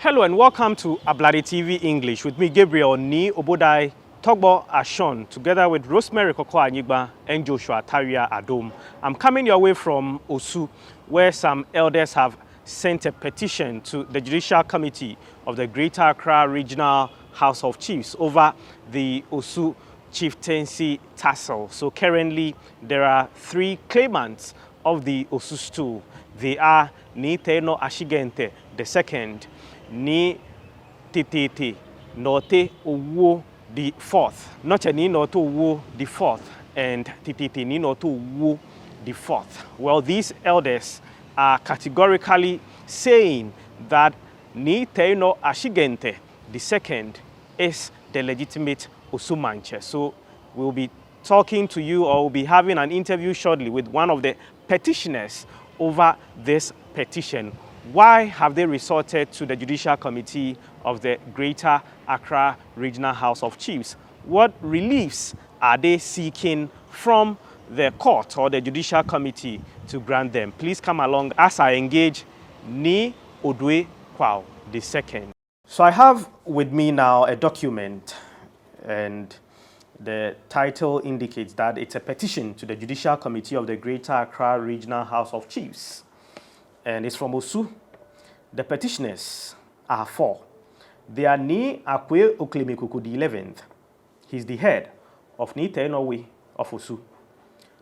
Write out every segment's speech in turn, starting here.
Hello and welcome to Ablade TV English with me, Gabriel Ni Obodai Togbo Ashon, together with Rosemary Koko Anyigba and Joshua Taria Adom. I'm coming your way from Osu, where some elders have sent a petition to the Judicial Committee of the Greater Accra Regional House of Chiefs over the Osu chieftaincy tussle. So currently there are 3 claimants of the Osu stool. They are Teinor Ashigente, the second, ni Teteete, Nortey Owuo the fourth, Notse ni Nortey Owuo the fourth, and Teteete ni Nortey Owuo the fourth. Well, these elders are categorically saying that ni Teinor Ashigente the second is the legitimate Osu Mantse. So we'll be talking to you, or we'll be having an interview shortly with one of the petitioners over this petition. Why have they resorted to the Judicial Committee of the Greater Accra Regional House of Chiefs? What reliefs are they seeking from the court or the Judicial Committee to grant them? Please come along as I engage Ni Odwe Kwao II. So I have with me now a document, and the title indicates that it's a petition to the Judicial Committee of the Greater Accra Regional House of Chiefs. And it's from Osu. The petitioners are 4. They are Ni Akwe Oklemekuku the 11th. He's the head of Ni Teinor of Osu.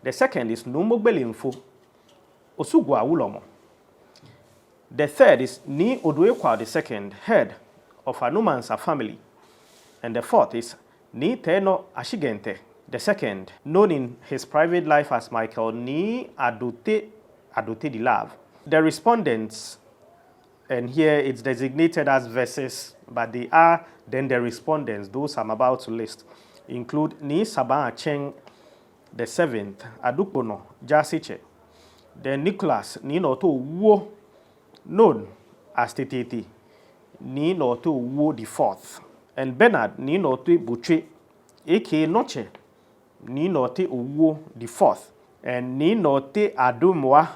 The second is Nomogbelinfo Osugwa Wulomo. The third is Ni Odwekwa the second, head of Anumansa family. And the fourth is Ni Teinor Ashigente, the second, known in his private life as Michael Ni Adote the Love. The respondents, and here it's designated as verses, but they are then the respondents, those I'm about to list, include Ni Saban Acheng the 7th, Adukbono Jasiche, then Nicholas Ni Nortey Owuo, known as Teteete, Ni Nortey Owuo the 4th, and Bernard Ni Nortey Buche, aka Notse, Ni Nortey Owuo the 4th, and Ni Nortey Adomwa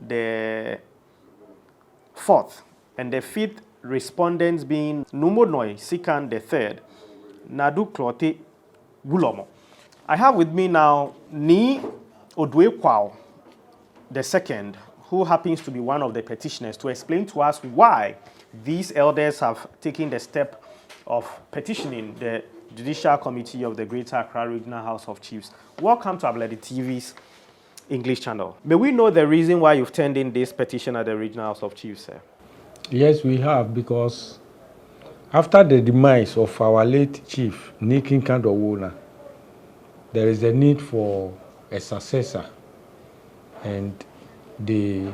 the 4th, and the 5th respondents being Numonoi Sikan the 3rd, Nadu Clote Wulomo. I have with me now Ni Odwe Kwao the second, who happens to be one of the petitioners, to explain to us why these elders have taken the step of petitioning the Judicial Committee of the Greater Accra Regional House of Chiefs. Welcome to Ablade TV's English channel. May we know the reason why you've turned in this petition at the Regional House of Chiefs, sir? Yes, we have, because after the demise of our late chief, Nikin Kandowona, there is a need for a successor, and the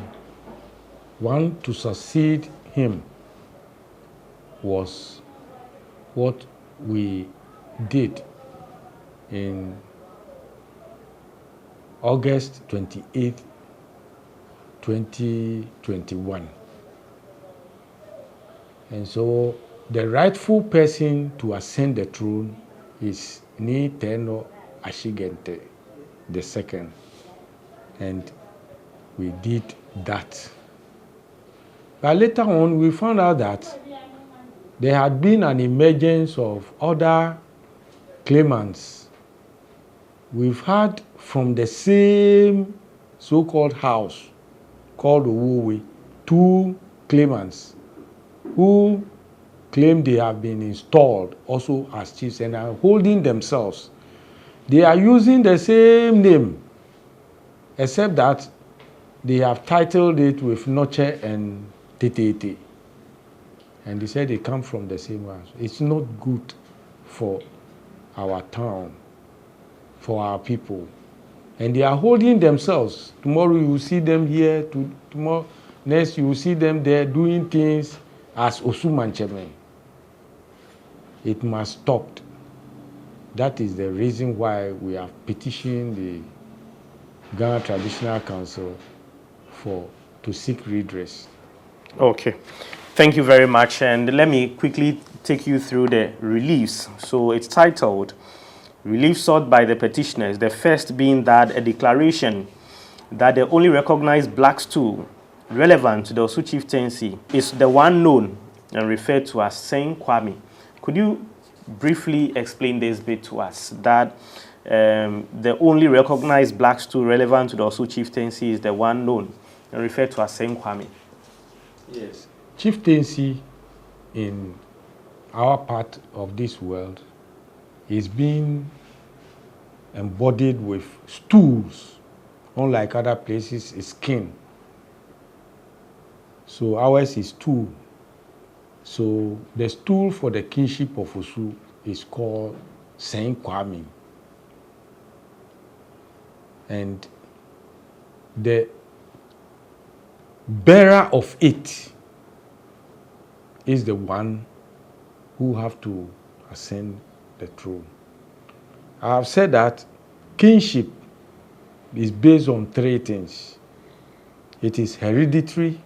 one to succeed him was what we did in August 28, 2021. And so the rightful person to ascend the throne is Ni Teinor Ashigente the second. And we did that. But later on, we found out that there had been an emergence of other claimants. We've heard from the same so-called house called Owuo 2 claimants who claim they have been installed also as chiefs and are holding themselves. They are using the same name, except that they have titled it with Notse and Teteete. And they said they come from the same house. It's not good for our town, for our people. And they are holding themselves. Tomorrow you will see them here, tomorrow next you will see them there doing things as Osu Mantse. It must stop. That is the reason why we have petitioned the Ghana Traditional Council to seek redress. Okay. Thank you very much. And let me quickly take you through the reliefs. So it's titled Relief Sought by the Petitioners. The first being that a declaration that the only recognized black stool relevant to the Osu chieftaincy is the one known and referred to as Saint Kwame. Could you briefly explain this bit to us, that the only recognized black stool relevant to the Osu chieftaincy is the one known and referred to as Saint Kwame? Yes. Chieftaincy in our part of this world is being embodied with stools. Unlike other places, it's skin. So ours is stool. So the stool for the kingship of Osu is called Saint Kwame. And the bearer of it is the one who have to ascend the throne. I have said that kingship is based on three things. It is hereditary,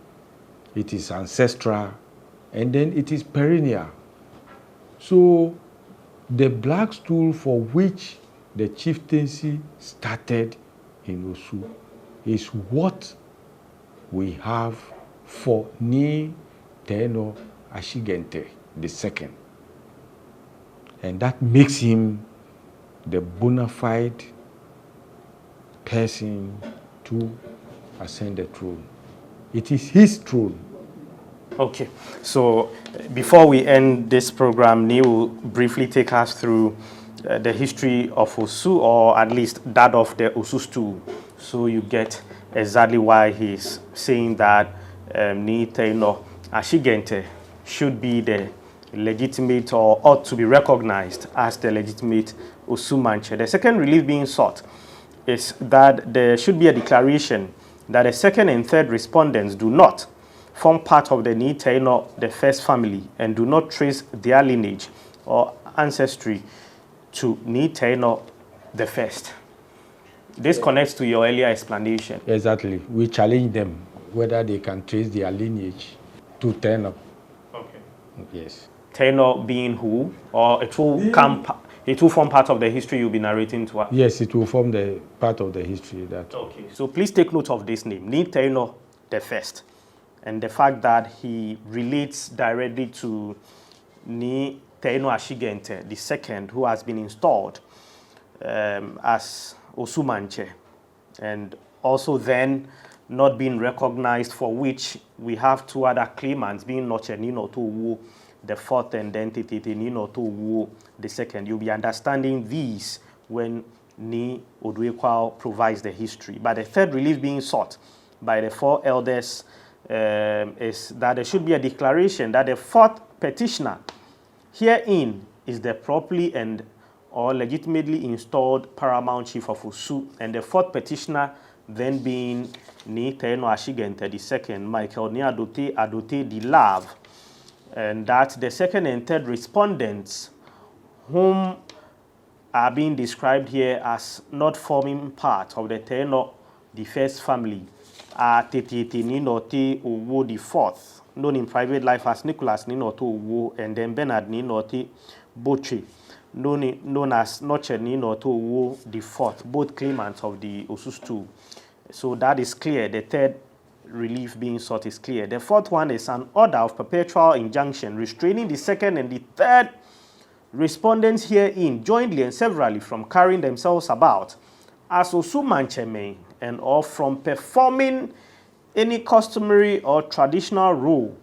it is ancestral, and then it is perennial. So the black stool for which the chieftaincy started in Osu is what we have for Teinor Ashigente II. And that makes him the bona fide person to ascend the throne. It is his throne. Okay, so before we end this program, Ni will briefly take us through the history of Osu, or at least that of the Osu stool, so you get exactly why he's saying that Teinor Ashigente should be the legitimate, or ought to be recognized as the legitimate Osu Mantse. The second relief being sought is that there should be a declaration that the second and third respondents do not form part of the Teinor, the first family, and do not trace their lineage or ancestry to Teinor, the first. This connects to your earlier explanation. Exactly. We challenge them whether they can trace their lineage to Teinor. Okay. Yes. Teinor being who? Or it will form part of the history you'll be narrating to us? Yes, it will form the part of the history. That. Okay. So please take note of this name, Teinor, the first, and the fact that he relates directly to Teinor Ashigente, the second, who has been installed as Osu Mantse, and also then not being recognized, for which we have two other claimants, being Notse Owuo, the fourth, and then Teteete Owuo, the second. You'll be understanding these when Ni Oduekwa provides the history. But the third relief being sought by the four elders is that there should be a declaration that the fourth petitioner herein is the properly and or legitimately installed paramount chief of Osu, and the fourth petitioner then being Teinor Ashigente II, Michael Adote de Lave, and that the second and third respondents, whom are being described here as not forming part of the Teinor, the first family, are Teteete Nortey Owuo the fourth, known in private life as Nicholas Nortey Owuo, and then Bernard Nortey Boche, known as Notse Nortey Owuo the fourth, both claimants of the Osu stool. So that is clear. The third relief being sought is clear. The fourth one is an order of perpetual injunction restraining the second and the third respondents herein jointly and severally from carrying themselves about as Osu Mantse men, and or from performing any customary or traditional role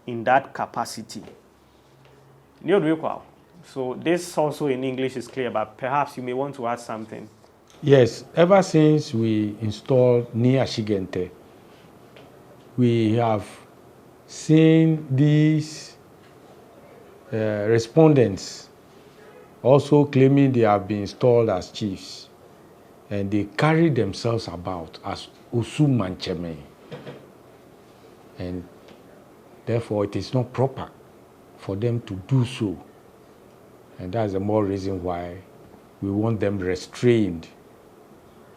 in that capacity. So this also in English is clear, but perhaps you may want to add something. Yes, ever since we installed Ashigente, we have seen these respondents also claiming they have been installed as chiefs, and they carry themselves about as Osu Mantse men. And therefore it is not proper for them to do so. And that's the more reason why we want them restrained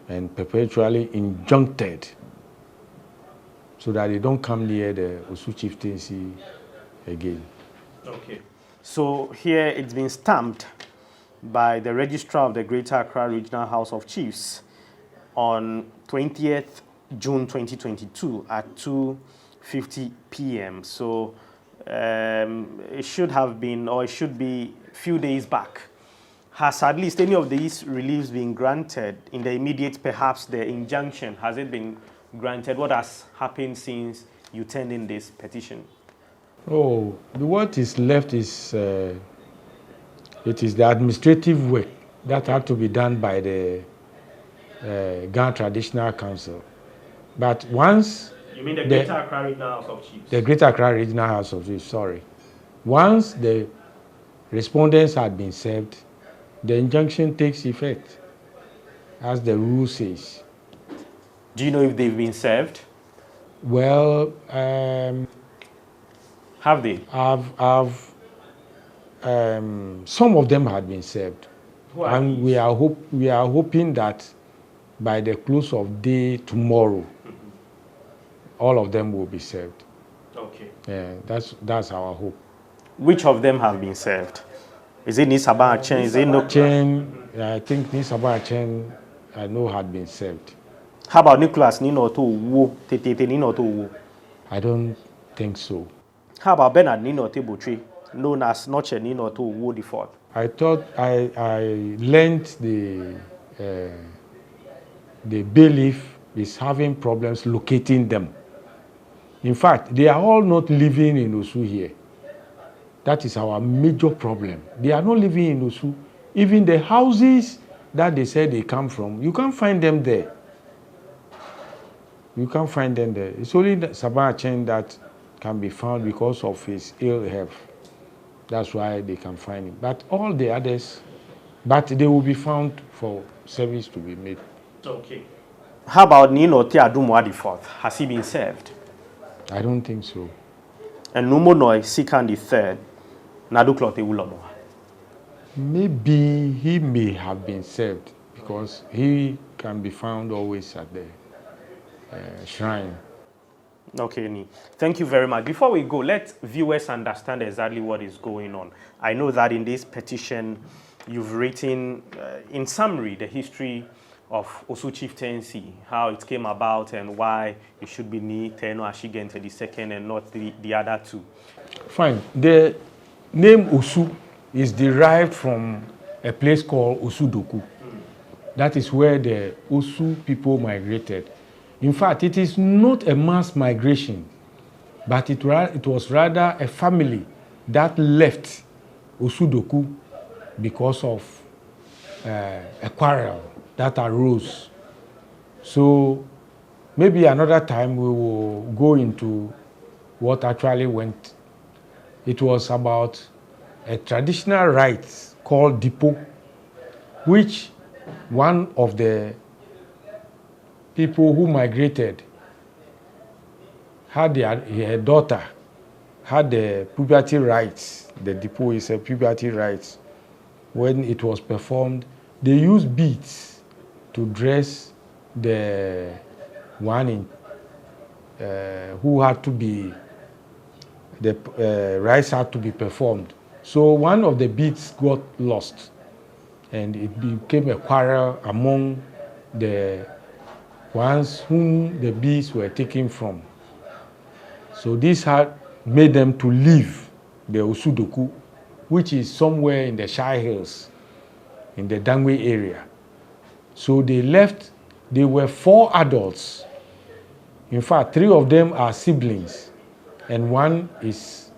and perpetually injuncted, so that they don't come near the Osu chieftaincy again. Okay. So here it's been stamped by the Registrar of the Greater Accra Regional House of Chiefs on 20th June 2022 at 2:50 p.m. So it should have been, or it should be, a few days back. Has at least any of these reliefs been granted in the immediate, perhaps the injunction, has it been granted? What has happened since you turned in this petition? Oh, what is left is, it is the administrative work that had to be done by the Ghana Traditional Council. But once... You mean the Greater Accra Regional House of Chiefs? The Greater Accra Regional House of Chiefs, sorry. Once the respondents had been served, the injunction takes effect, as the rule says. Do you know if they've been served? Well, have they? Some of them had been served, and we are hoping that by the close of day tomorrow, all of them will be served. Okay. Yeah, that's our hope. Which of them have been served? Is it Nisaba Achen? Is it Notse? I think Nisaba Achen, I know, had been served. How about Nicholas Nino to Owuo? Teteete Nino to Owuo? I don't think so. How about Bernard Nino Tebotri, known as Notse Nino to Owuo the Fourth? I thought I learned the bailiff is having problems locating them. In fact, they are all not living in Osu here. That is our major problem. They are not living in Osu. Even the houses that they said they come from, you can't find them there. You can't find them there. It's only Sabah Achen that can be found because of his ill health. That's why they can find him. But all the others, but they will be found for service to be made. Okay. How about Nino Teadumwa the Fourth? Has he been served? I don't think so. And Numonoi Sikan the Third, Naduklote Ulonoa? Maybe he may have been served because he can be found always at the shrine. Okay, Ni. Thank you very much. Before we go, let viewers understand exactly what is going on. I know that in this petition, you've written, in summary, the history of Osu chieftaincy, how it came about and why it should be Ni, Teinor, Ashigente the second and not the other two. Fine. The name Osu is derived from a place called Osudoku. That is where the Osu people migrated. In fact, it is not a mass migration, but it was rather a family that left Osudoku because of a quarrel that arose. So maybe another time we will go into what actually went. It was about a traditional rite called Dipo, which one of the people who migrated had her daughter had the puberty rites. The Dipo is a puberty rites. When it was performed, they used beads to dress the one in, who had to be, the rites had to be performed. So one of the beads got lost, and it became a quarrel among the ones whom the beads were taken from. So this had made them to leave the Osudoku, which is somewhere in the Shire Hills, in the Dangwe area. So they left. They were 4 adults. In fact, 3 of them are siblings, and 1 is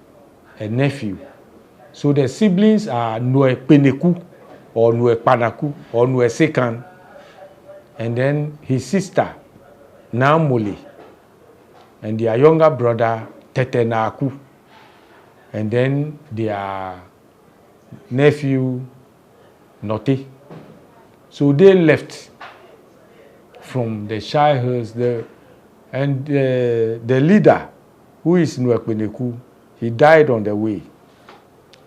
a nephew. So the siblings are Nwe Peneku, or Nwe Panaku, or Nwe Sekan, and then his sister, Namole, and their younger brother, Tetenaku, and then their nephew, Nortey. So they left from the Shire Hills, and the leader, who is Nwekpeneku, he died on the way.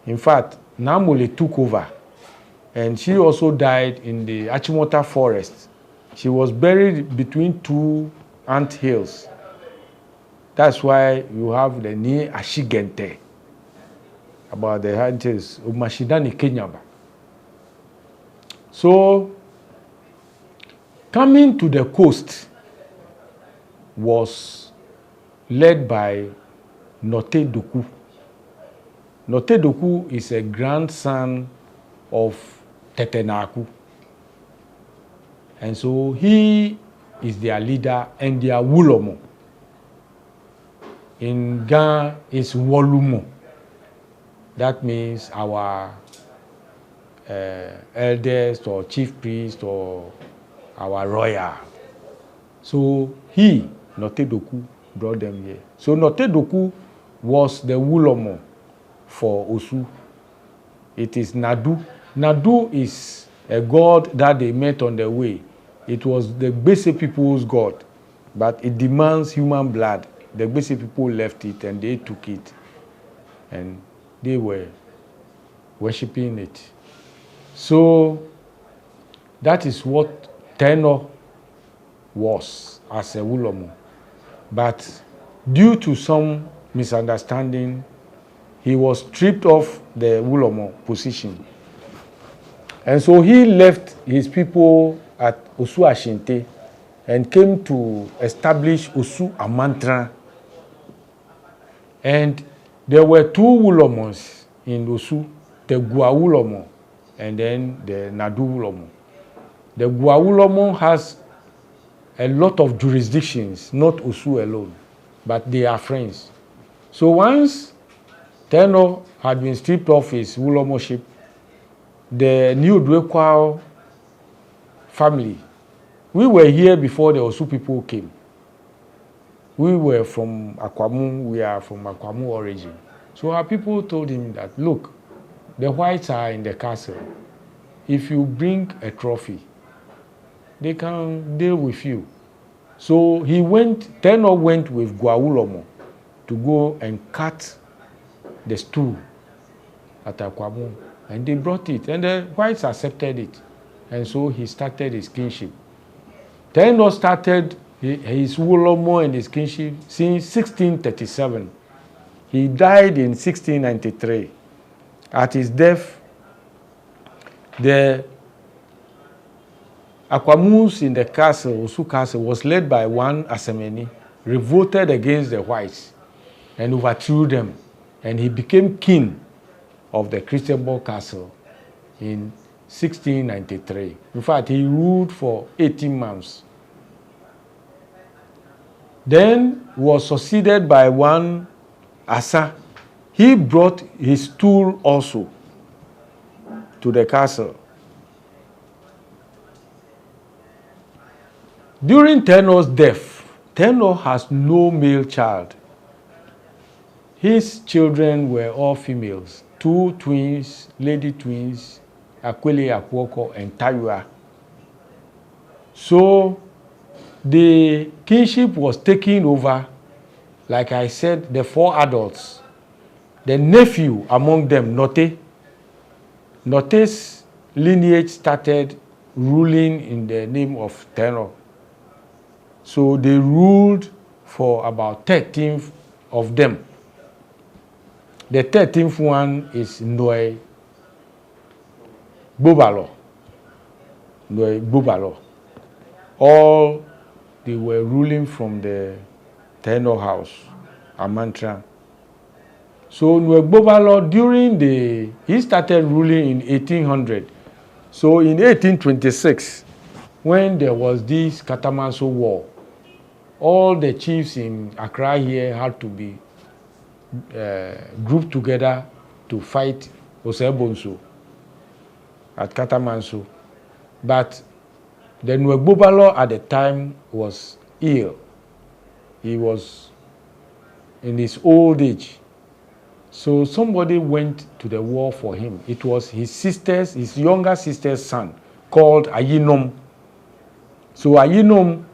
In fact, Namole took over, and she also died in the Achimota forest. She was buried between 2 ant hills. That's why you have the name Ashigente, about the ant hills, Umashidani Kenyaba. So, coming to the coast was led by Nortey Doku, Nortey is a grandson of Teteete. And so he is their leader and their wulomo. In Ghana, it's wolumo. That means our elders or chief priest or our royal. So he, Nortey, brought them here. So Nortey was the wulomo for Osu. It is Nadu. Nadu is a god that they met on the way. It was the Gbese people's god, but it demands human blood. The Gbese people left it and they took it, and they were worshipping it. So that is what Teinor was as a wulomo. But due to some misunderstanding, he was stripped of the wulomo position. And so he left his people at Osu Ashigente and came to establish Osu Amantra. And there were two wulomos in Osu, the Gua wulomo and then the Nadu wulomo. The Gua wulomo has a lot of jurisdictions, not Osu alone, but they are friends. So once Teinor had been stripped of his wulomoship, the new Dwekwao family, we were here before the Osu people came. We were from Akwamu, we are from Akwamu origin. So our people told him that, look, the whites are in the castle. If you bring a trophy, they can deal with you. So Teinor went with Gwawulomo to go and cut the stool at Akwamu. And they brought it, and the whites accepted it. And so he started his kingship. Teinor started his wulomo and his kingship since 1637. He died in 1693. At his death, the Akwamus in the castle, Osu Castle, was led by one Asemeni, revolted against the whites and overthrew them. And he became king of the Christianborg Castle in 1693. In fact, he ruled for 18 months. Then was succeeded by one Asa. He brought his stool also to the castle. During Teinor's death, Teinor has no male child. His children were all females. Two twins, lady twins, Akwele Akwoko and Tayua. So the kingship was taken over, like I said, the four adults. The nephew among them, Nortey. Nortey's lineage started ruling in the name of Teinor. So they ruled for about 13 of them. The 13th one is Noe Bobalo. Noe Bobalo. All they were ruling from the Teinor house, Amantra. So Noe Bobalo, he started ruling in 1800. So in 1826, when there was this Katamanso war, all the chiefs in Accra here had to be grouped together to fight Osebonso at Katamanso. But the Nwegbobalo at the time was ill. He was in his old age. So somebody went to the war for him. It was his younger sister's son, called Ayinom. So Ayinom,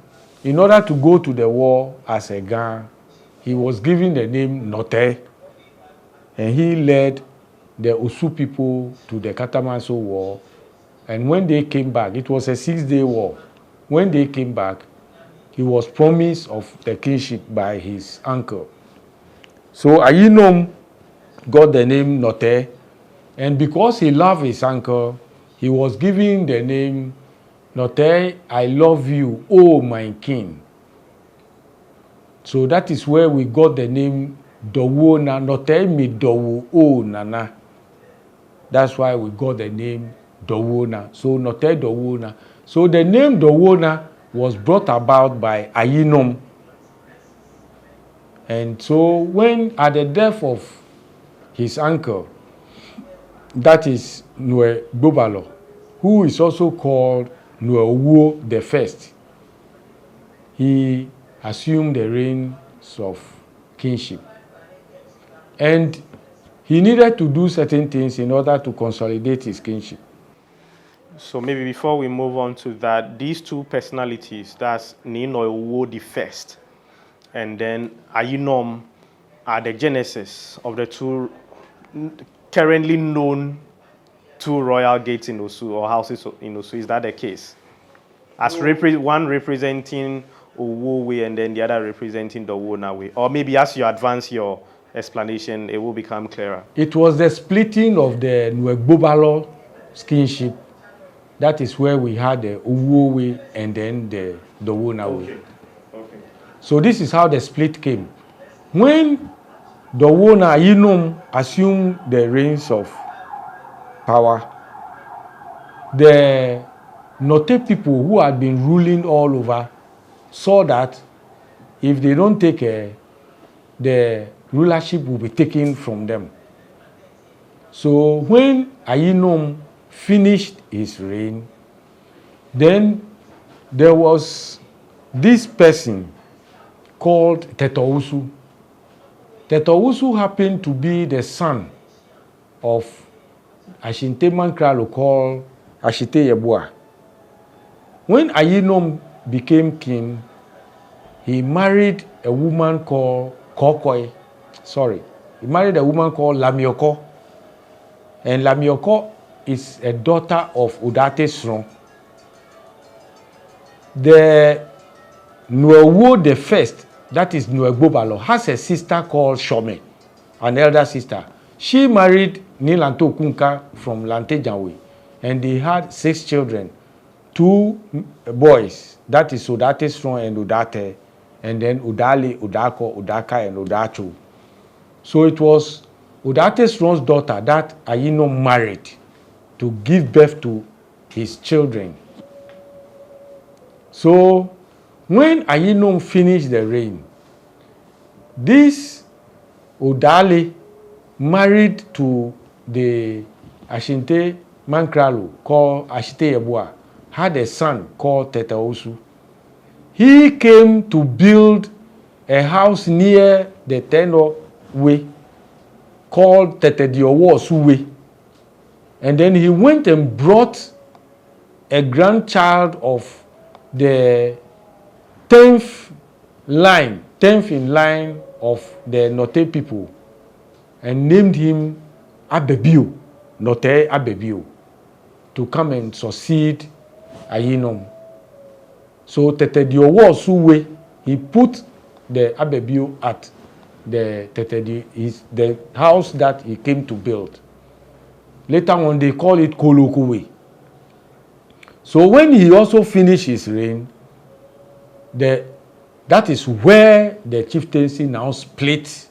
in order to go to the war as a Ga, he was given the name Nortey, and he led the Osu people to the Katamanso war. And when they came back, it was a 6-day war. When they came back, he was promised of the kingship by his uncle. So Ayinom got the name Nortey, and because he loved his uncle, he was given the name Nortey, I love you, oh my king. So that is where we got the name Owuo na Nortey mi Owuo nana. That's why we got the name Owuo na. So Nortey Owuo na. So the name Owuo na was brought about by Ayinom. And so when at the death of his uncle, that is Nwe Gbobalo, who is also called Owuo the First, he assumed the reins of kingship. And he needed to do certain things in order to consolidate his kingship. So maybe before we move on to that, these two personalities, that's Owuo the First, and then Ayinom, are the genesis of the two currently known two royal gates in Osu, or houses in Osu. Is that the case? As one representing Owuo way and then the other representing the Owuo way. Or maybe as you advance your explanation, it will become clearer. It was the splitting of the Nwe Gbobalo kingship. That is where we had the Owuo way and then the Owuo way. Okay. So this is how the split came. When the Owuo Ayinom assumed the reins of power, the Nortey people who had been ruling all over saw that if they don't take care, the rulership will be taken from them. So when Ayinom finished his reign, then there was this person called Tetousu. Tetousu happened to be the son of Ashigente Mankralo called Ashite Yeboah. When Ayinom became king, he married a woman called Kokoi. He married a woman called Lamioko. And Lamioko is a daughter of Udate Sron. The Owuo the First, that is Nwe Gbobalo, has a sister called Shome, an elder sister. She married Nilanto Kunka from Lante Janwe, and they had 6 children, 2 boys, that is Udate Sron and Udate, and then Udali, Udako, Udaka, and Udacho. So it was Udate Sron's daughter that Ayinom married to give birth to his children. So when Ayinom finished the reign, this Udali married to the Ashigente Mankralo called Ashite Yeboah, had a son called Tetousu. He came to build a house near the Teinor way called Teteete way. And then he went and brought a grandchild of the 10th in line of the Nortey people and named him Abebio, Nortey Abebio, to come and succeed Ayinom. So Teteete way, he put the Abebio at the Teteete, the house that he came to build. Later on, they call it Kolokuwe. So when he also finished his reign, that is where the chieftaincy now split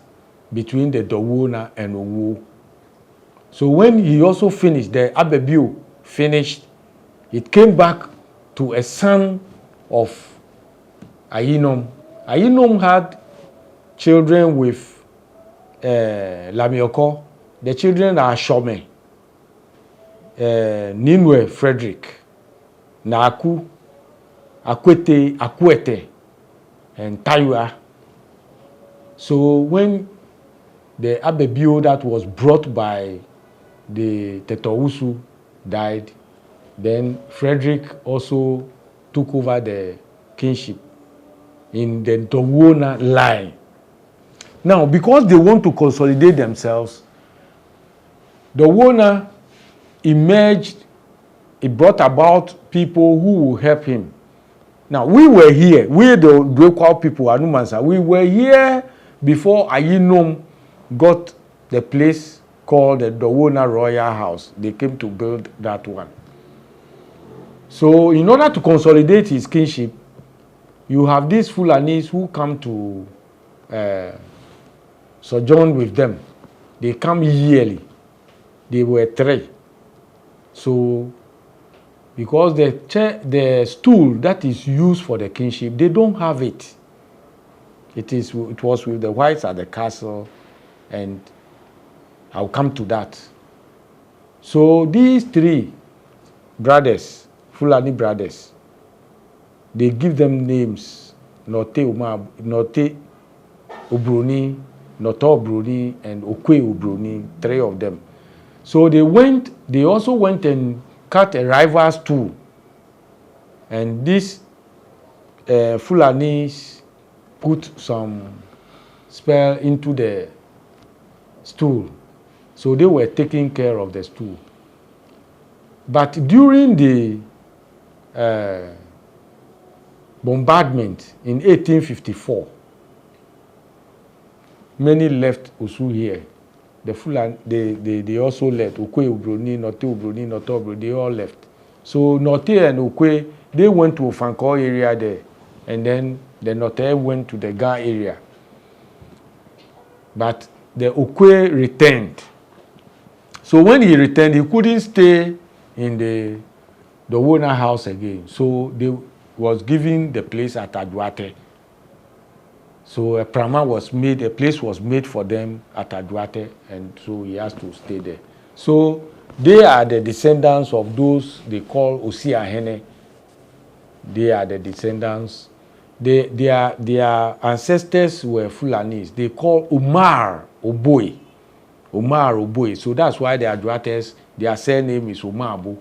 between the Owuo and Owuo. So when he also finished, the Abebio finished, it came back to a son of Ayinom. Ayinom had children with Lamioko. The children are Shome, Ninwe Frederick, Naku, Akwete, and Taiwa. So when the Abebio that was brought by the Tetousu died, then Frederick also took over the kingship in the Owuo line. Now, because they want to consolidate themselves, the Owuo emerged. It brought about people who will help him. Now, we were here. We, the Dwekwa people, Anumansa, we were here before Ayinom got the place called the Owuo Royal House. They came to build that one. So, in order to consolidate his kingship, you have these Fulanis who come to sojourn with them. They come yearly. They were 3. So, because the stool that is used for the kingship, they don't have it. It was with the whites at the castle, and I'll come to that. So these 3 brothers, Fulani brothers, they give them names: Nortey Obroni, Nortey Obroni, and Okwe Obroni, 3 of them. So they also went and cut a rival stool. And these Fulanis put some spell into the stool. So they were taking care of the stool. But during the bombardment in 1854, many left Osu here. The Fulani, they also left. Okwe Obroni, Nortey Obroni, Nortey Obroni, they all left. So Nortey and Okwe, they went to Ofankor area there. And then the Nortey went to the Ga area. But the Okwe returned. So when he returned, he couldn't stay in the owner house again. So they was given the place at Aduate. So a place was made for them at Aduate, and so he has to stay there. So they are the descendants of those they call Osiahene. They are the descendants. Their ancestors were Fulanis. They call Umar Oboe. Umar Oboe. So that's why the Aduates, their surname is Umarbo.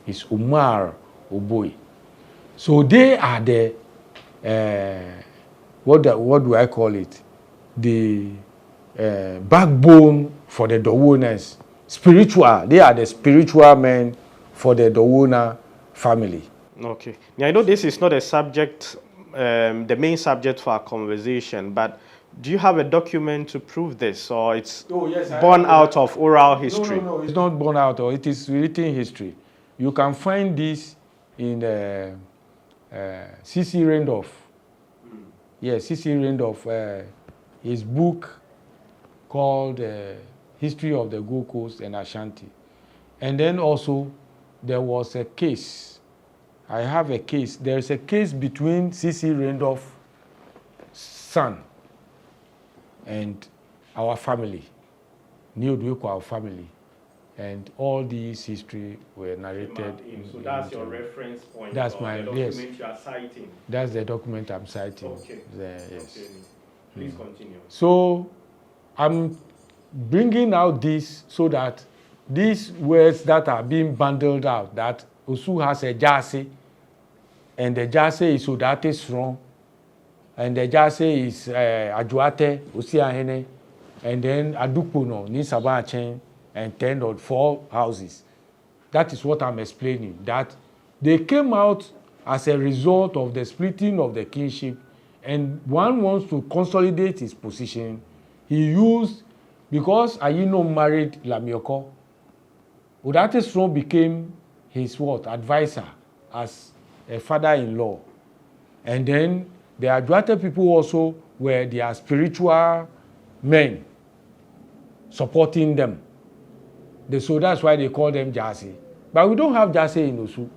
It's Umar Oboe. So they are the what do I call it? The backbone for the Dowonas. Spiritual. They are the spiritual men for the Dowona family. Okay. Now, I know this is not a subject, the main subject for our conversation, but do you have a document to prove this, or it's born out of oral history? No, it's not born out, or it is written history. You can find this in C.C. Randolph. Yes, C.C. Randolph, his book called History of the Gold Coast and Ashanti. And then also, there was a case. I have a case. There is a case between C.C. Randolph's son and our family, Neodweko, our family. And all these history were narrated. So that's your reference point. That's my the document you are citing. That's the document I'm citing. Okay. Yes. Okay. Please continue. So I'm bringing out this so that these words that are being bundled out, that Osu has a Jase, and the Jase is Odate strong, and the Jase is Ajuate, Osiahene, and then Adupono, Nisabachen, and Teinor, 4 houses. That is what I'm explaining, that they came out as a result of the splitting of the kingship, and one wants to consolidate his position. He used, because Ayino married Lamioko, Odate Strong became his advisor as a father-in-law. And then the Ajuate people also were their spiritual men supporting them. So that's why they call them Jase. But we don't have Jase in Osu.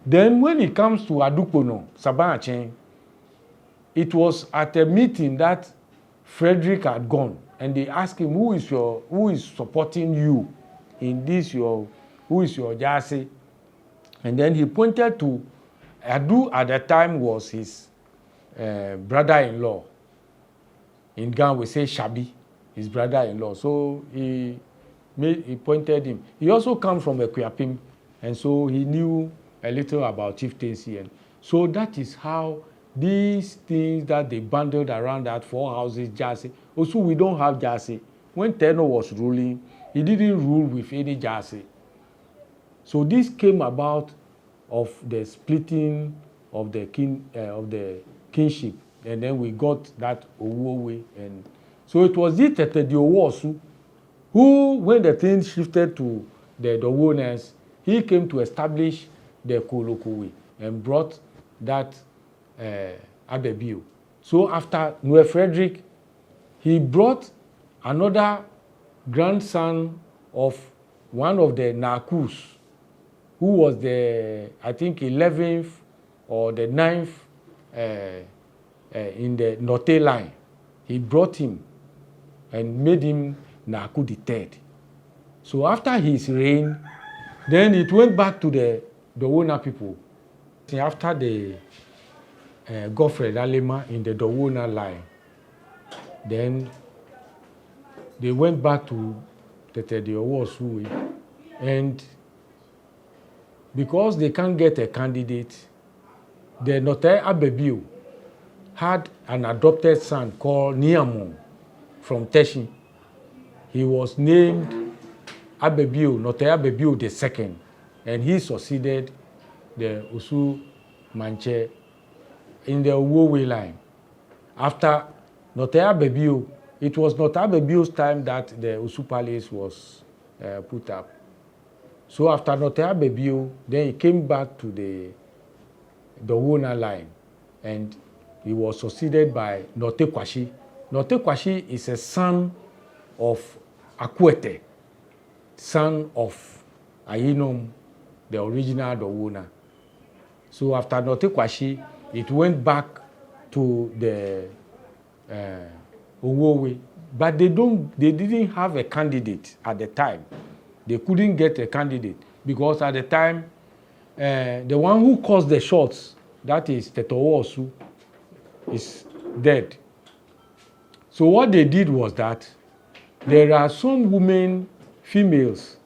Then when it comes to Adupono, Saban-Achen, it was at a meeting that Frederick had gone, and they asked him, who is supporting you in this, who is your Jase? And then he pointed to Adu at that time was his brother-in-law. In Ghana we say Shabi, his brother-in-law. So he pointed him. He also comes from Equiapim, and so he knew a little about chieftaincy. And so that is how these things that they bundled around that 4 houses, Jase. Also, we don't have Jase. When Teinor was ruling, he didn't rule with any Jase. So this came about of the splitting of the kingship, and then we got that Owuo, and so it was this Teteete Owuo who, when the thing shifted to the Dowonas, he came to establish the Kolokowe and brought that Abebio. So after Noe Frederick, he brought another grandson of one of the Nakus, who was the, I think, 11th or the 9th in the Nortey line. He brought him and made him Naku the third. So after his reign, then it went back to the Dowona people. After the Godfred Alema in the Dowona line, then they went back to Teteete Owuo, and because they can't get a candidate, the Nortey Abebio had an adopted son called Niamon from Teshi. He was named Abebio, Nortey Abebio II, and he succeeded the Osu Mantse in the Owuo line. After Nortey Abebio, it was Nortey Abebio's time that the Osu Palace was put up. So after Nortey Abebio, then he came back to the Owuo line, and he was succeeded by Nortey Kwashi. Nortey Kwashi is a son of Akwete, son of Ayinom, the original Dowona. So after Nortey Kwashi, it went back to the Owuo, but they didn't have a candidate at the time. They couldn't get a candidate because at the time, the one who caused the shots, that is Teteete Owuo, is dead. So what they did was that there are some women, females,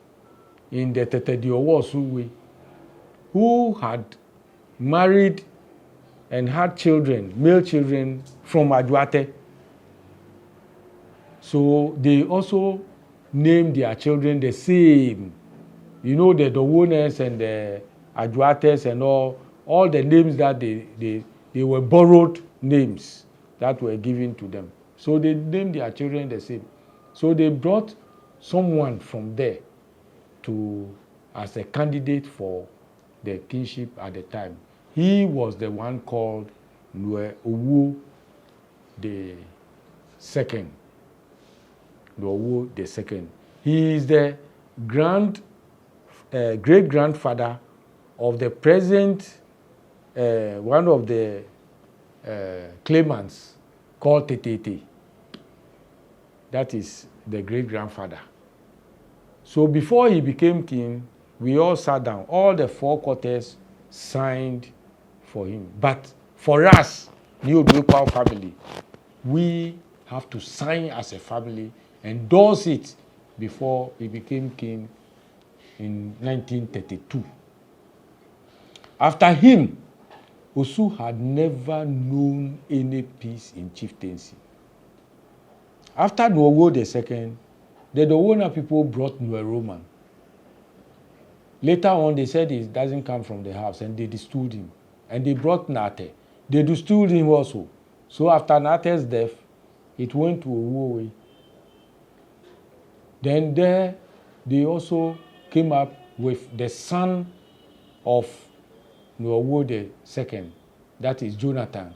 in the Teteete Owuo who had married and had children, male children from Ajuate. So they also named their children the same. You know, the Dowones and the Ajuates and all the names that they were borrowed names that were given to them. So they named their children the same. So they brought someone from there as a candidate for the kingship at the time. He was the one called Owuo the second. Owuo the second. He is the great grandfather of the present one of the claimants called Teteete. That is the great grandfather. So before he became king, we all sat down. All the four quarters signed for him. But for us, New Odwekwa family, we have to sign as a family, endorse it before he became king in 1932. After him, Osu had never known any peace in chieftaincy. After Owuo II, the Dowona people brought Roman. Later on, they said it doesn't come from the house, and they distilled him. And they brought Nate. They distilled him also. So after Nate's death, it went to Owuo. Then there, they also came up with the son of Owuo II, that is Jonathan.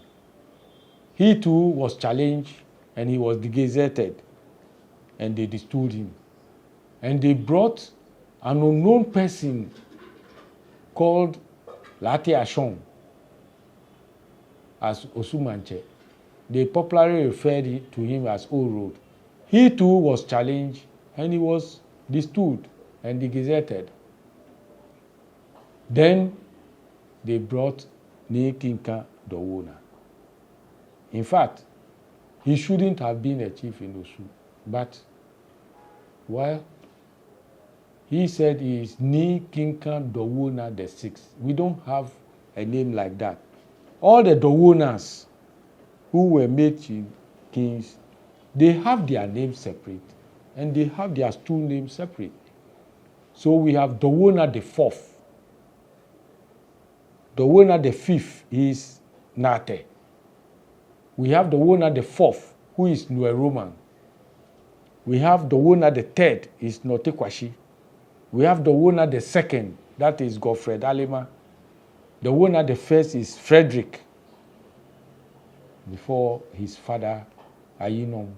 He too was challenged, and he was degazetted, and they distilled him. And they brought an unknown person called Late Ashon as Osu Mantse. They popularly referred to him as Old Road. He too was challenged, and he was distilled and degazetted. Then they brought Kinka Dowona. In fact, he shouldn't have been a chief in Osu, but well, he said he is Kinka Dowona the sixth. We don't have a name like that. All the Dowonas who were made kings, they have their names separate, and they have their stool names separate. So we have Dowona the fourth. Dowona the fifth is Nate. We have Dowona the fourth, who is Roman. We have Dowona the third, is Nortey Kwashi. We have Dowona the second, that is Godfred Alema. Dowona the first is Frederick, before his father Ayinom.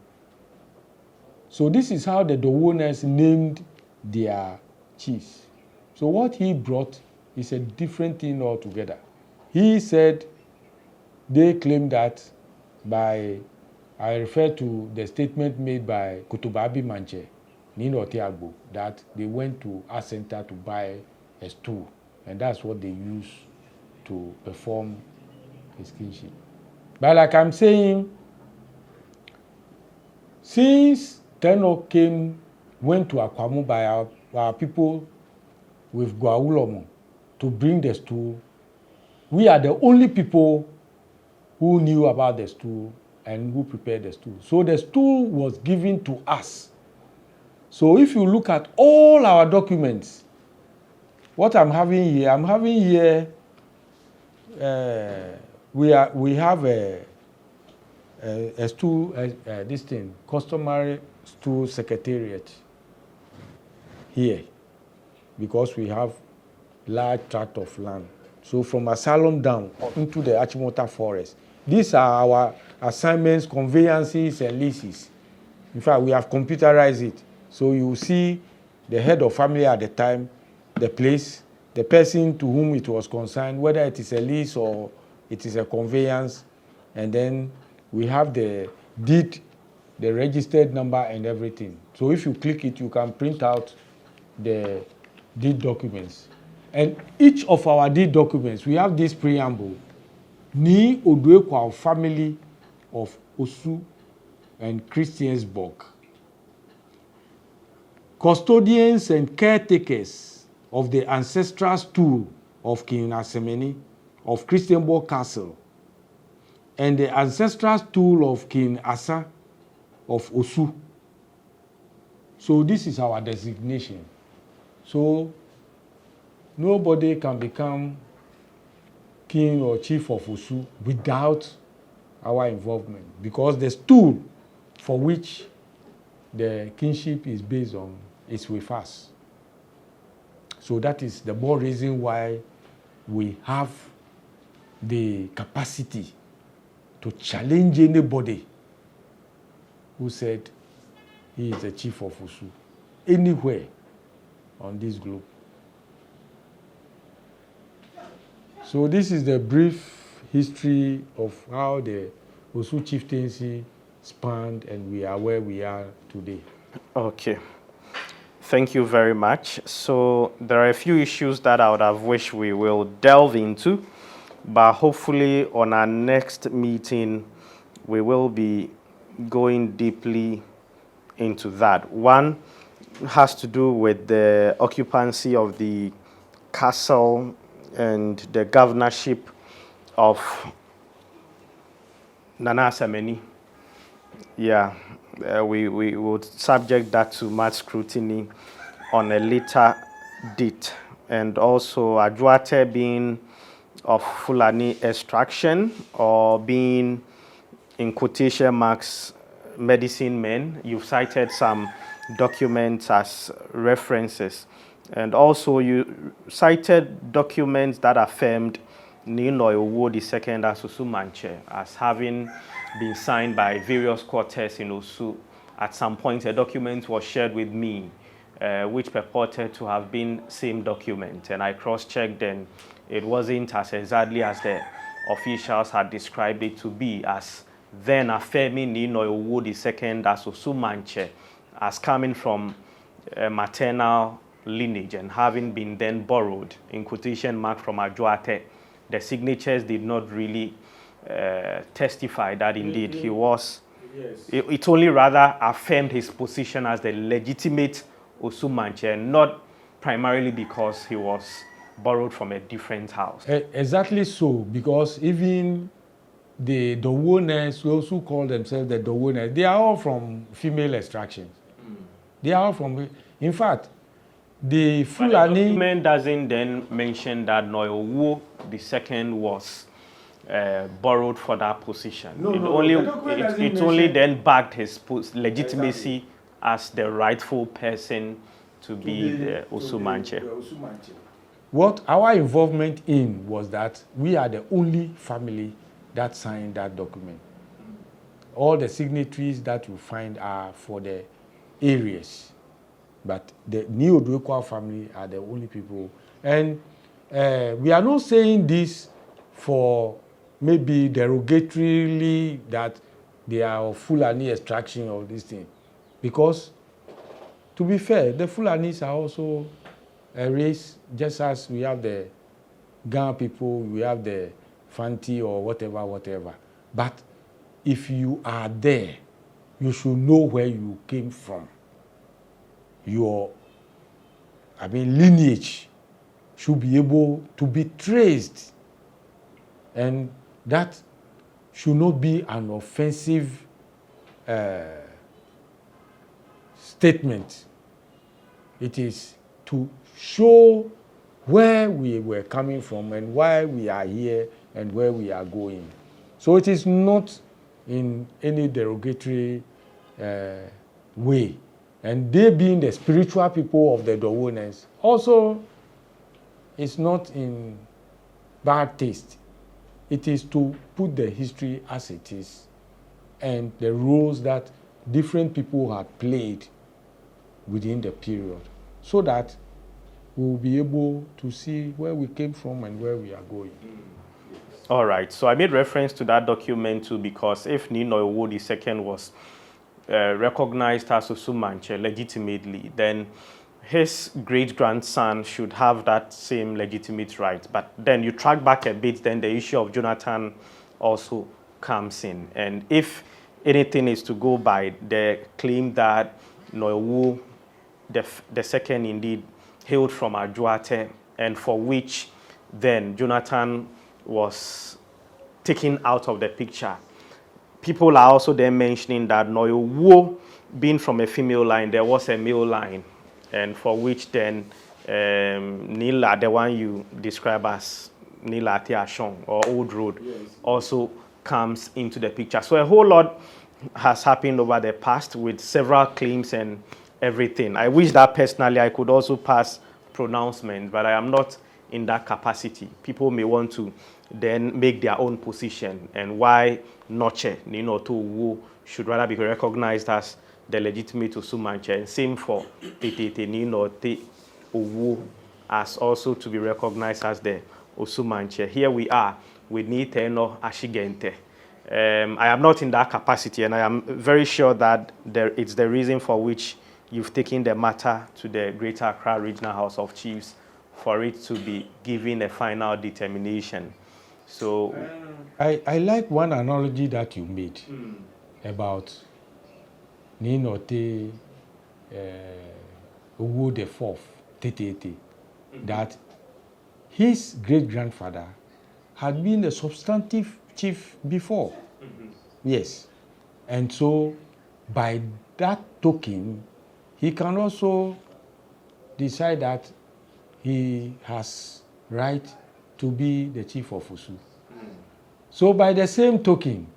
So this is how the Dowoners named their chiefs. So what he brought is a different thing altogether. He said they claim that I refer to the statement made by Kutubabi Mantse, Nortey, that they went to our center to buy a stool, and that's what they used to perform his kingship. But like I'm saying, since Teinor went to Akwamu by our people with Owuo to bring the stool, we are the only people who knew about the stool and who prepared the stool. So the stool was given to us. So if you look at all our documents, what I'm having here, we have a stool, this thing, customary stool secretariat here, because we have large tract of land. So from Asylum down into the Achimota forest, these are our assignments, conveyances, and leases. In fact, we have computerized it. So you see the head of family at the time, the place, the person to whom it was concerned, whether it is a lease or it is a conveyance, and then we have the deed, the registered number, and everything. So if you click it, you can print out the deed documents. And each of our deed documents, we have this preamble. Ni Oduekwa family of Osu and Christiansburg. Custodians and caretakers of the ancestral stool of King Asemeni of Christiansburg Castle and the ancestral stool of King Asa of Osu. So this is our designation. So nobody can become king or chief of Osu without our involvement, because the stool for which the kingship is based on is with us. So that is the more reason why we have the capacity to challenge anybody who said he is the chief of Osu anywhere on this globe. So this is the brief history of how the Osu chieftaincy spanned, and we are where we are today. Okay. Thank you very much. So there are a few issues that I would have wished we will delve into, but hopefully on our next meeting, we will be going deeply into that. One has to do with the occupancy of the castle and the governorship of Nana Asemeni. Yeah, we would subject that to much scrutiny on a later date. And also Ajuate being of Fulani extraction, or being, in quotation marks, medicine men. You've cited some documents as references. And also you cited documents that affirmed Owuo II as Osu Mantse as having been signed by various quarters in Osu. At some point, a document was shared with me, which purported to have been same document. And I cross-checked, and it wasn't as exactly as the officials had described it to be, as then affirming Owuo II as Osu Mantse as coming from a maternal lineage and having been then borrowed, in quotation mark, from Ajuate. The signatures did not really testify that indeed he was. Yes. It only rather affirmed his position as the legitimate Osu Mantse, not primarily because he was borrowed from a different house. Exactly so, because even the Dowoners, those who call themselves the Dowoners, they are all from female extraction. They are all from, in fact, the Fulani... The document doesn't then mention that Owuo II was borrowed for that position. It only then backed his legitimacy as the rightful person to be the Osu Mantse. What our involvement in was that we are the only family that signed that document. All the signatories that you find are for the areas. But the Neo-Dwekwa family are the only people. And we are not saying this for maybe derogatorily that they are of Fulani extraction or this thing. Because, to be fair, the Fulanis are also a race, just as we have the Ghana people, we have the Fanti or whatever. But if you are there, you should know where you came from. Your, lineage should be able to be traced. And that should not be an offensive statement. It is to show where we were coming from and why we are here and where we are going. So it is not in any derogatory way. And they being the spiritual people of the Dowoners, also it's not in bad taste. It is to put the history as it is and the roles that different people had played within the period, so that we'll be able to see where we came from and where we are going. All right, so I made reference to that document too, because if Nino Owuo II was recognized as Mantse legitimately, then his great-grandson should have that same legitimate right. But then you track back a bit, then the issue of Jonathan also comes in. And if anything is to go by the claim that Owuo the second indeed hailed from Ajuate, and for which then Jonathan was taken out of the picture, people are also then mentioning that Owuo, being from a female line, there was a male line, and for which then Nila, the one you describe as Nila Tiashon or Old Road, yes, also comes into the picture. So a whole lot has happened over the past with several claims and everything. I wish that personally I could also pass pronouncement, but I am not in that capacity. People may want to then make their own position and why Notse, Nino Owuo, should rather be recognized as the legitimate Mantse, and same for Teteete, Nortey, Owuo, as also to be recognized as the Mantse. Here we are with Teinor Ashigente. I am not in that capacity, and I am very sure that it's the reason for which you've taken the matter to the Greater Accra Regional House of Chiefs for it to be given a final determination. So, I like one analogy that you made about Nortey, Owuo IV, Teteete, that his great-grandfather had been a substantive chief before. Yes. And so, by that token, he can also decide that he has right to be the chief of Osu. So by the same token,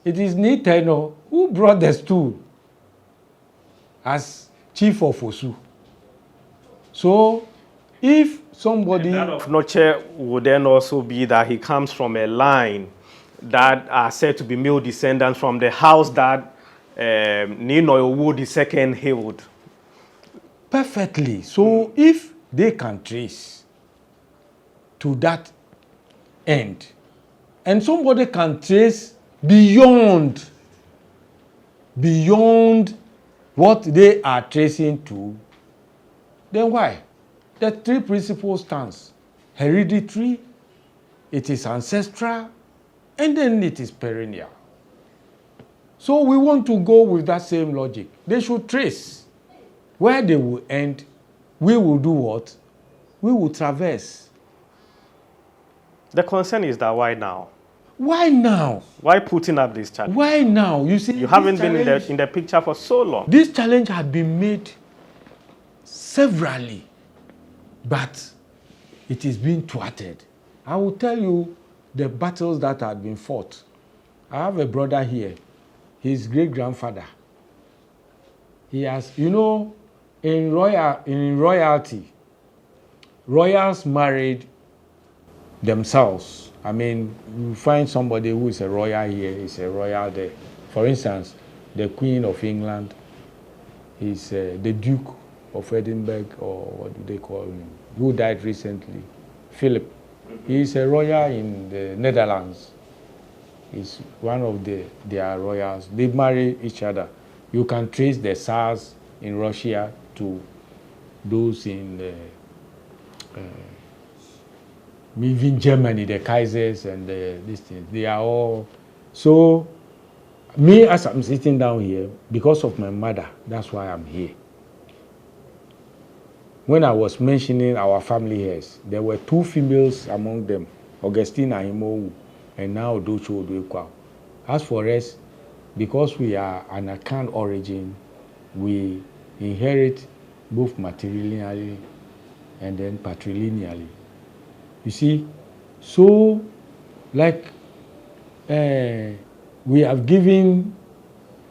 it is Teinor who brought the stool as chief of Osu. So if somebody... And that of Notse would then also be that he comes from a line that are said to be male descendants from the house that Nino Owuo II hailed. Perfectly. So if they can trace to that end, and somebody can trace beyond what they are tracing to, then why? The three principles stands. Hereditary, it is ancestral, and then it is perennial. So we want to go with that same logic. They should trace. Where they will end, we will do what? We will traverse. The concern is that why now? Why now? Why putting up this challenge? Why now? You see, you haven't been in the picture for so long. This challenge had been made severally, but it is being thwarted. I will tell you the battles that had been fought. I have a brother here, his great-grandfather. He has, in royalty, royals married themselves. You find somebody who is a royal here, is a royal there. For instance, the Queen of England, is the Duke of Edinburgh, or what do they call him, who died recently, Philip. He's a royal in the Netherlands. He's one of their royals. They marry each other. You can trace the Tsars in Russia to those in even Germany, the Kaisers and these things. They are all. So me, as I'm sitting down here, because of my mother, that's why I'm here. When I was mentioning our family heirs, there were 2 females among them, Augustine and Owuo, and now Docho Odwekwa. As for us, because we are an Akan origin, we inherit both matrilineally and then patrilineally. You see, so like we have given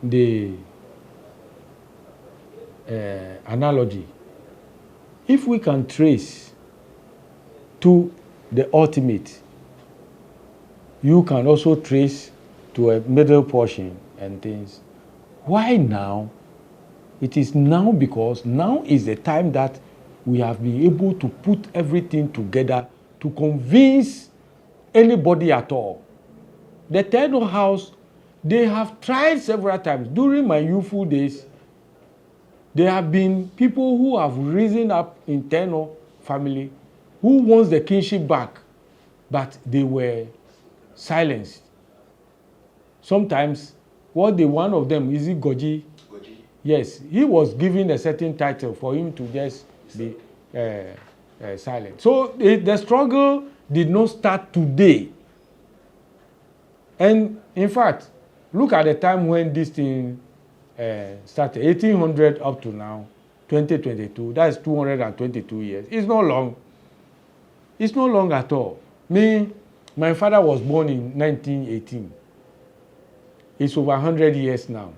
the analogy. If we can trace to the ultimate, you can also trace to a middle portion and things. Why now? It is now because now is the time that we have been able to put everything together to convince anybody at all. The Teinor house, they have tried several times. During my youthful days, there have been people who have risen up in Teinor family who wants the kingship back, but they were silenced. Sometimes, one of them, is it Goji? Goji. Yes, he was given a certain title for him to just be silent. So the struggle did not start today. And in fact, look at the time when this thing started, 1800 up to now, 2022, that's 222 years. It's not long. It's not long at all. My father was born in 1918. It's over 100 years now.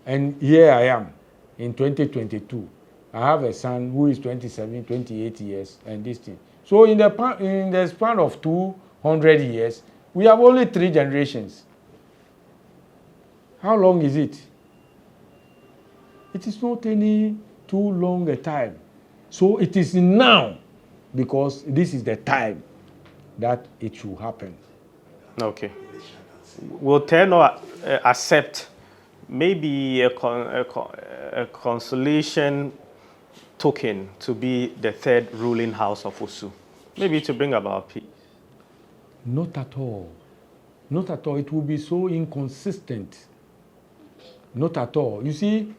And here I am in 2022. I have a son who is 27, 28 years, and this thing. So in the span of 200 years, we have only 3 generations. How long is it? It is not any too long a time. So it is now, because this is the time that it should happen. Okay. Will Teinor accept maybe a consolation token to be the 3rd ruling house of Osu? Maybe to bring about peace? Not at all. Not at all. It will be so inconsistent. Not at all. You see?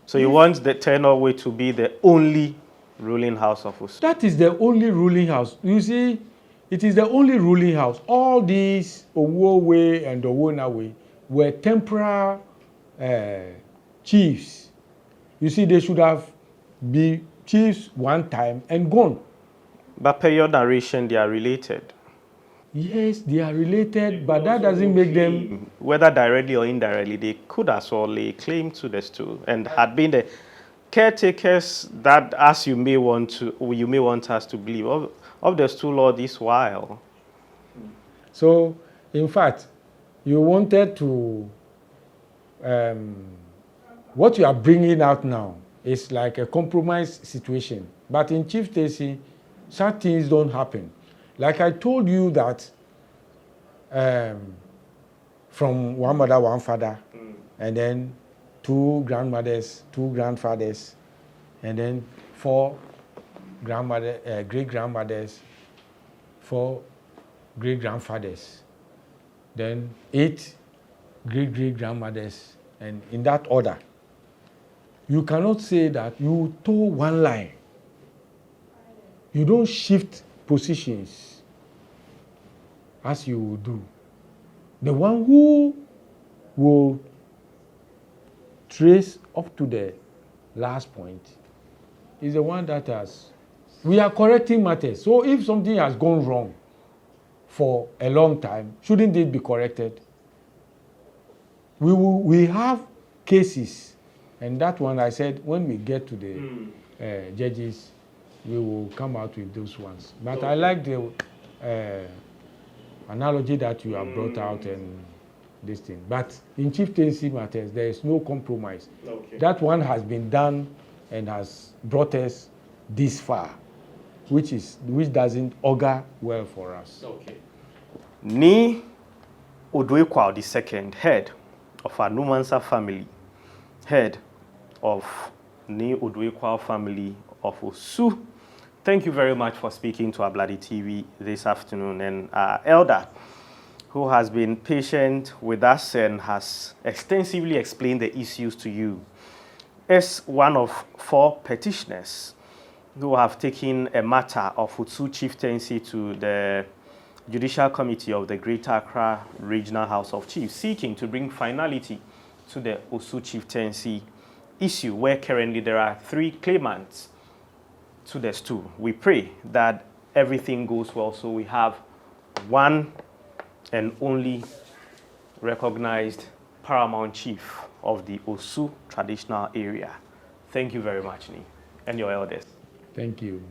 So you want the Teinor way to be the only ruling house of Osu? That is the only ruling house. You see, it is the only ruling house. All these Owuo way and Owona way were temporal chiefs. You see, they should have been chiefs one time and gone. But per your narration, they are related. Yes, they are related, but that doesn't make them... Whether directly or indirectly, they could as well lay claim to the stool and had been the caretakers that, as you may want us to believe, of the stool all this while. So, in fact, you wanted to... what you are bringing out now is like a compromise situation. But in chieftaincy, such things don't happen. Like I told you that from one mother, one father, and then 2 grandmothers, 2 grandfathers, and then 4 great-grandmothers, 4 great-grandfathers, then 8 great-great-grandmothers, and in that order. You cannot say that you toe one line. You don't shift positions as you will do. The one who will trace up to the last point is the one that has... We are correcting matters. So if something has gone wrong for a long time, shouldn't it be corrected? We have cases, and that one I said when we get to the judges, we will come out with those ones. But I like the analogy that you have brought out, and this thing. But in chieftaincy matters, there is no compromise. Okay. That one has been done and has brought us this far, which doesn't augur well for us. Okay. Ni Oduekwao II, head of our Numansa family, head of Ni Oduekwao family of Osu. Thank you very much for speaking to Abladi TV this afternoon, and our elder, who has been patient with us and has extensively explained the issues to you, is one of 4 petitioners who have taken a matter of Osu chieftaincy to the Judicial Committee of the Greater Accra Regional House of Chiefs, seeking to bring finality to the Osu chieftaincy issue, where currently there are 3 claimants to the stool. We pray that everything goes well, so we have one and only recognized paramount chief of the Osu traditional area. Thank you very much, Ni, and your elders. Thank you.